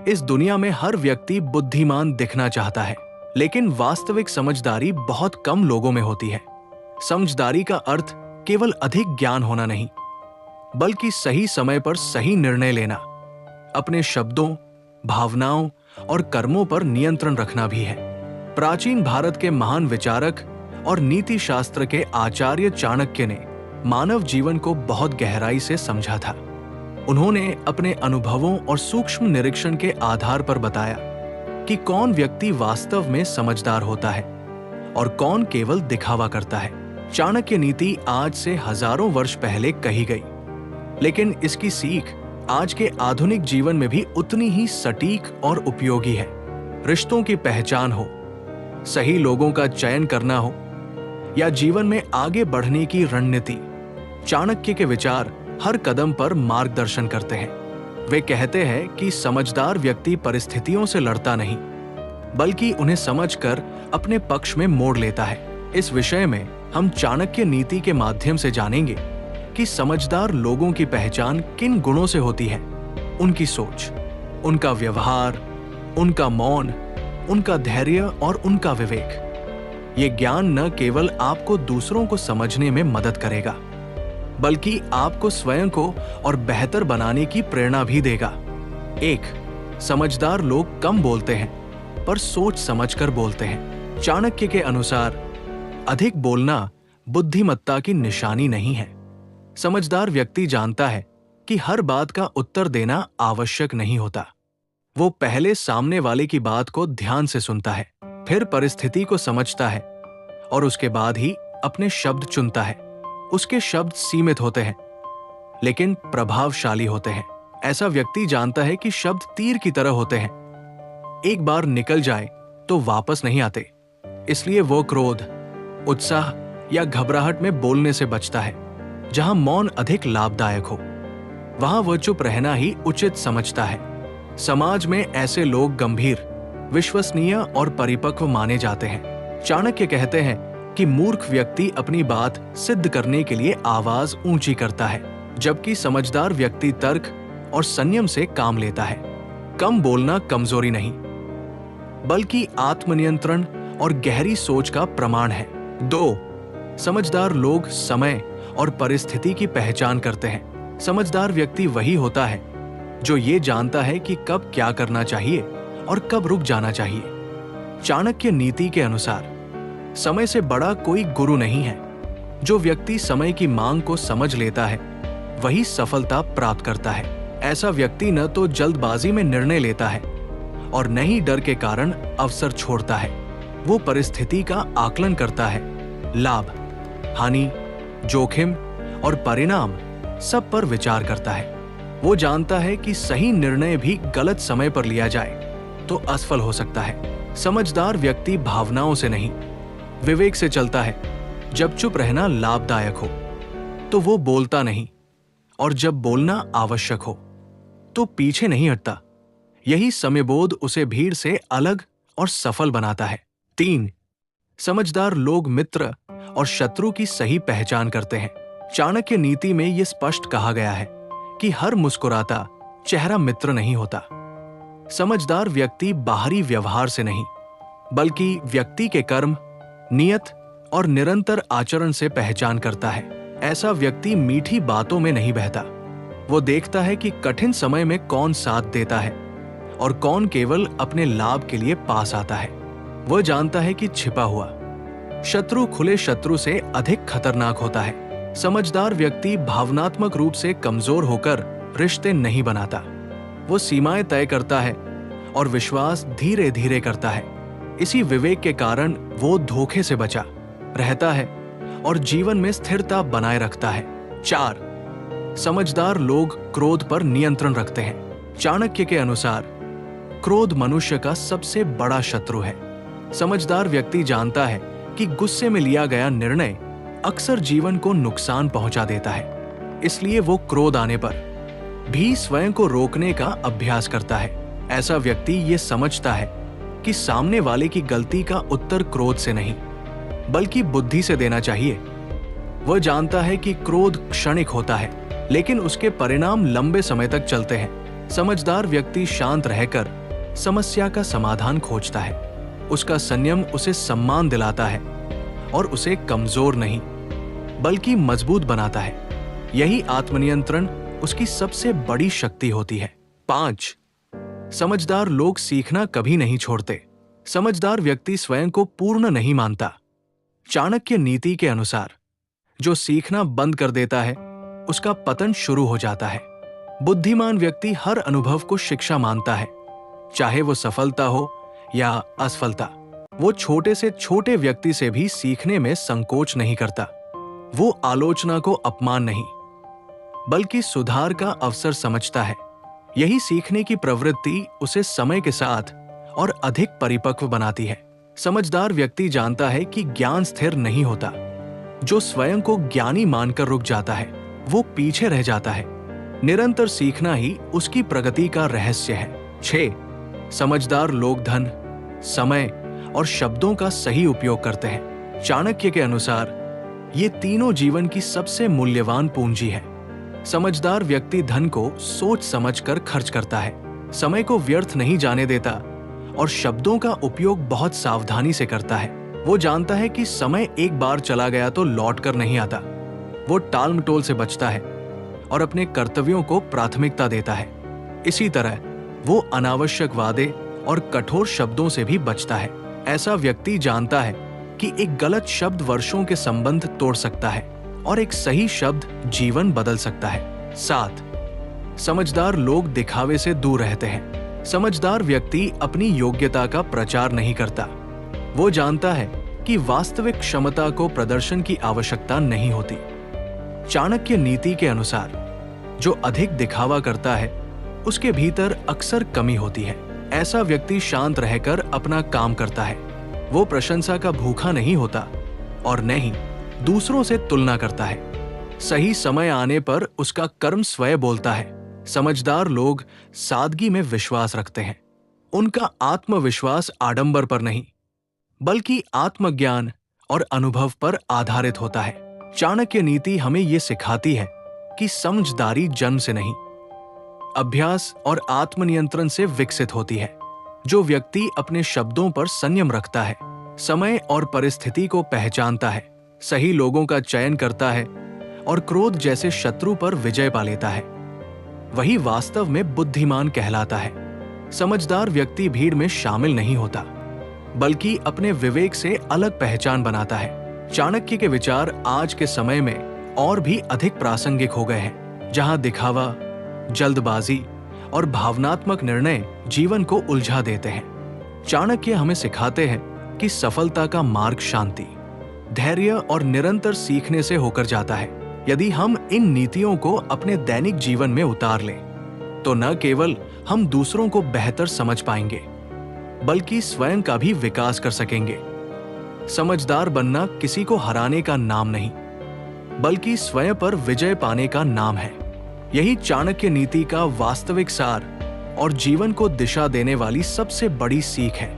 इस दुनिया में हर व्यक्ति बुद्धिमान दिखना चाहता है, लेकिन वास्तविक समझदारी बहुत कम लोगों में होती है। समझदारी का अर्थ केवल अधिक ज्ञान होना नहीं, बल्कि सही समय पर सही निर्णय लेना, अपने शब्दों, भावनाओं और कर्मों पर नियंत्रण रखना भी है। प्राचीन भारत के महान विचारक और नीति शास्त्र के आचार्य चाणक्य ने मानव जीवन को बहुत गहराई से समझा था। उन्होंने अपने अनुभवों और सूक्ष्म निरीक्षण के आधार पर बताया कि कौन व्यक्ति वास्तव में समझदार होता है और कौन केवल दिखावा करता है। चाणक्य नीति आज से हजारों वर्ष पहले कही गई, लेकिन इसकी सीख आज के आधुनिक जीवन में भी उतनी ही सटीक और उपयोगी है। रिश्तों की पहचान हो, सही लोगों का चयन करना हो या जीवन में आगे बढ़ने की रणनीति, चाणक्य के विचार हर कदम पर मार्गदर्शन करते हैं। वे कहते हैं कि समझदार व्यक्ति परिस्थितियों से लड़ता नहीं, बल्कि उन्हें समझकर अपने पक्ष में मोड़ लेता है। इस विषय में हम चाणक्य नीति के माध्यम से जानेंगे कि समझदार लोगों की पहचान किन गुणों से होती है। उनकी सोच, उनका व्यवहार, उनका मौन, उनका धैर्य और उनका विवेक। ये ज्ञान न केवल आपको दूसरों को समझने में मदद करेगा, बल्कि आपको स्वयं को और बेहतर बनाने की प्रेरणा भी देगा। 1. समझदार लोग कम बोलते हैं, पर सोच समझकर बोलते हैं। चाणक्य के अनुसार अधिक बोलना बुद्धिमत्ता की निशानी नहीं है। समझदार व्यक्ति जानता है कि हर बात का उत्तर देना आवश्यक नहीं होता। वो पहले सामने वाले की बात को ध्यान से सुनता है, फिर परिस्थिति को समझता है और उसके बाद ही अपने शब्द चुनता है। उसके शब्द सीमित होते हैं, लेकिन प्रभावशाली होते हैं। ऐसा व्यक्ति जानता है कि शब्द तीर की तरह होते हैं, एक बार निकल जाए तो वापस नहीं आते। इसलिए वो क्रोध, उत्साह या घबराहट में बोलने से बचता है। जहां मौन अधिक लाभदायक हो, वहां वह चुप रहना ही उचित समझता है। समाज में ऐसे लोग गंभीर, विश्वसनीय और परिपक्व माने जाते हैं। चाणक्य कहते हैं कि मूर्ख व्यक्ति अपनी बात सिद्ध करने के लिए आवाज ऊंची करता है, जबकि समझदार व्यक्ति तर्क और संयम से काम लेता है। कम बोलना कमजोरी नहीं, बल्कि आत्मनियंत्रण और गहरी सोच का प्रमाण है। 2. समझदार लोग समय और परिस्थिति की पहचान करते हैं। समझदार व्यक्ति वही होता है जो ये जानता है कि कब क्या करना चाहिए और कब रुक जाना चाहिए। चाणक्य नीति के अनुसार समय से बड़ा कोई गुरु नहीं है। जो व्यक्ति समय की मांग को समझ लेता है, वही सफलता प्राप्त करता है। ऐसा व्यक्ति न तो जल्दबाजी में निर्णय लेता है और न ही डर के कारण अवसर छोड़ता है। वो परिस्थिति का आकलन करता है, लाभ, हानि, जोखिम और परिणाम सब पर विचार करता है। वो जानता है कि सही निर्णय भी गलत समय पर लिया जाए तो असफल हो सकता है। समझदार व्यक्ति भावनाओं से नहीं, विवेक से चलता है। जब चुप रहना लाभदायक हो तो वो बोलता नहीं, और जब बोलना आवश्यक हो तो पीछे नहीं हटता। यही समयबोध उसे भीड़ से अलग और सफल बनाता है। 3. समझदार लोग मित्र और शत्रु की सही पहचान करते हैं। चाणक्य नीति में यह स्पष्ट कहा गया है कि हर मुस्कुराता चेहरा मित्र नहीं होता। समझदार व्यक्ति बाहरी व्यवहार से नहीं, बल्कि व्यक्ति के कर्म, नियत और निरंतर आचरण से पहचान करता है। ऐसा व्यक्ति मीठी बातों में नहीं बहता। वो देखता है कि कठिन समय में कौन साथ देता है और कौन केवल अपने लाभ के लिए पास आता है। वह जानता है कि छिपा हुआ शत्रु खुले शत्रु से अधिक खतरनाक होता है। समझदार व्यक्ति भावनात्मक रूप से कमजोर होकर रिश्ते नहीं बनाता। वो सीमाएं तय करता है और विश्वास धीरे धीरे करता है। इसी विवेक के कारण वो धोखे से बचा रहता है और जीवन में स्थिरता बनाए रखता है। 4. समझदार लोग क्रोध पर नियंत्रण रखते हैं। चाणक्य के अनुसार क्रोध मनुष्य का सबसे बड़ा शत्रु है। समझदार व्यक्ति जानता है कि गुस्से में लिया गया निर्णय अक्सर जीवन को नुकसान पहुंचा देता है। इसलिए वो क्रोध आने पर भी स्वयं को रोकने का अभ्यास करता है। ऐसा व्यक्ति ये समझता है कि सामने वाले की गलती का उत्तर क्रोध से नहीं, बल्कि बुद्धि से देना चाहिए। वह जानता है कि क्रोध क्षणिक होता है, लेकिन उसके परिणाम लंबे समय तक चलते हैं। समझदार व्यक्ति शांत रहकर समस्या का समाधान खोजता है। उसका संयम उसे सम्मान दिलाता है और उसे कमजोर नहीं बल्कि मजबूत बनाता है। यही आत्मनियंत्रण उसकी सबसे बड़ी शक्ति होती है। 5. समझदार लोग सीखना कभी नहीं छोड़ते। समझदार व्यक्ति स्वयं को पूर्ण नहीं मानता। चाणक्य नीति के अनुसार जो सीखना बंद कर देता है उसका पतन शुरू हो जाता है। बुद्धिमान व्यक्ति हर अनुभव को शिक्षा मानता है, चाहे वो सफलता हो या असफलता। वो छोटे से छोटे व्यक्ति से भी सीखने में संकोच नहीं करता। वो आलोचना को अपमान नहीं बल्कि सुधार का अवसर समझता है। यही सीखने की प्रवृत्ति उसे समय के साथ और अधिक परिपक्व बनाती है। समझदार व्यक्ति जानता है कि ज्ञान स्थिर नहीं होता। जो स्वयं को ज्ञानी मानकर रुक जाता है वो पीछे रह जाता है। निरंतर सीखना ही उसकी प्रगति का रहस्य है। 6. समझदार लोग धन, समय और शब्दों का सही उपयोग करते हैं। चाणक्य के अनुसार ये तीनों जीवन की सबसे मूल्यवान पूंजी है। समझदार व्यक्ति धन को सोच समझकर खर्च करता है, समय को व्यर्थ नहीं जाने देता और शब्दों का उपयोग बहुत सावधानी से करता है। वो जानता है कि समय एक बार चला गया तो लौट कर नहीं आता। वो टाल मटोल से बचता है और अपने कर्तव्यों को प्राथमिकता देता है। इसी तरह वो अनावश्यक वादे और कठोर शब्दों से भी बचता है। ऐसा व्यक्ति जानता है कि एक गलत शब्द वर्षों के संबंध तोड़ सकता है और एक सही शब्द जीवन बदल सकता है। 7. समझदार लोग दिखावे से दूर रहते हैं। समझदार व्यक्ति अपनी योग्यता का प्रचार नहीं करता। वो जानता है कि वास्तविक क्षमता को प्रदर्शन की आवश्यकता नहीं होती। चाणक्य नीति के अनुसार जो अधिक दिखावा करता है उसके भीतर अक्सर कमी होती है। ऐसा व्यक्ति शांत रहकर अपना काम करता है। वो प्रशंसा का भूखा नहीं होता और न ही दूसरों से तुलना करता है। सही समय आने पर उसका कर्म स्वयं बोलता है। समझदार लोग सादगी में विश्वास रखते हैं। उनका आत्मविश्वास आडंबर पर नहीं बल्कि आत्मज्ञान और अनुभव पर आधारित होता है। चाणक्य नीति हमें ये सिखाती है कि समझदारी जन्म से नहीं, अभ्यास और आत्मनियंत्रण से विकसित होती है। जो व्यक्ति अपने शब्दों पर संयम रखता है, समय और परिस्थिति को पहचानता है, सही लोगों का चयन करता है और क्रोध जैसे शत्रु पर विजय पा लेता है, वही वास्तव में बुद्धिमान कहलाता है। समझदार व्यक्ति भीड़ में शामिल नहीं होता बल्कि अपने विवेक से अलग पहचान बनाता है। चाणक्य के विचार आज के समय में और भी अधिक प्रासंगिक हो गए हैं, जहां दिखावा, जल्दबाजी और भावनात्मक निर्णय जीवन को उलझा देते हैं। चाणक्य हमें सिखाते हैं कि सफलता का मार्ग शांति, धैर्य और निरंतर सीखने से होकर जाता है। यदि हम इन नीतियों को अपने दैनिक जीवन में उतार लें तो न केवल हम दूसरों को बेहतर समझ पाएंगे बल्कि स्वयं का भी विकास कर सकेंगे। समझदार बनना किसी को हराने का नाम नहीं बल्कि स्वयं पर विजय पाने का नाम है। यही चाणक्य नीति का वास्तविक सार और जीवन को दिशा देने वाली सबसे बड़ी सीख है।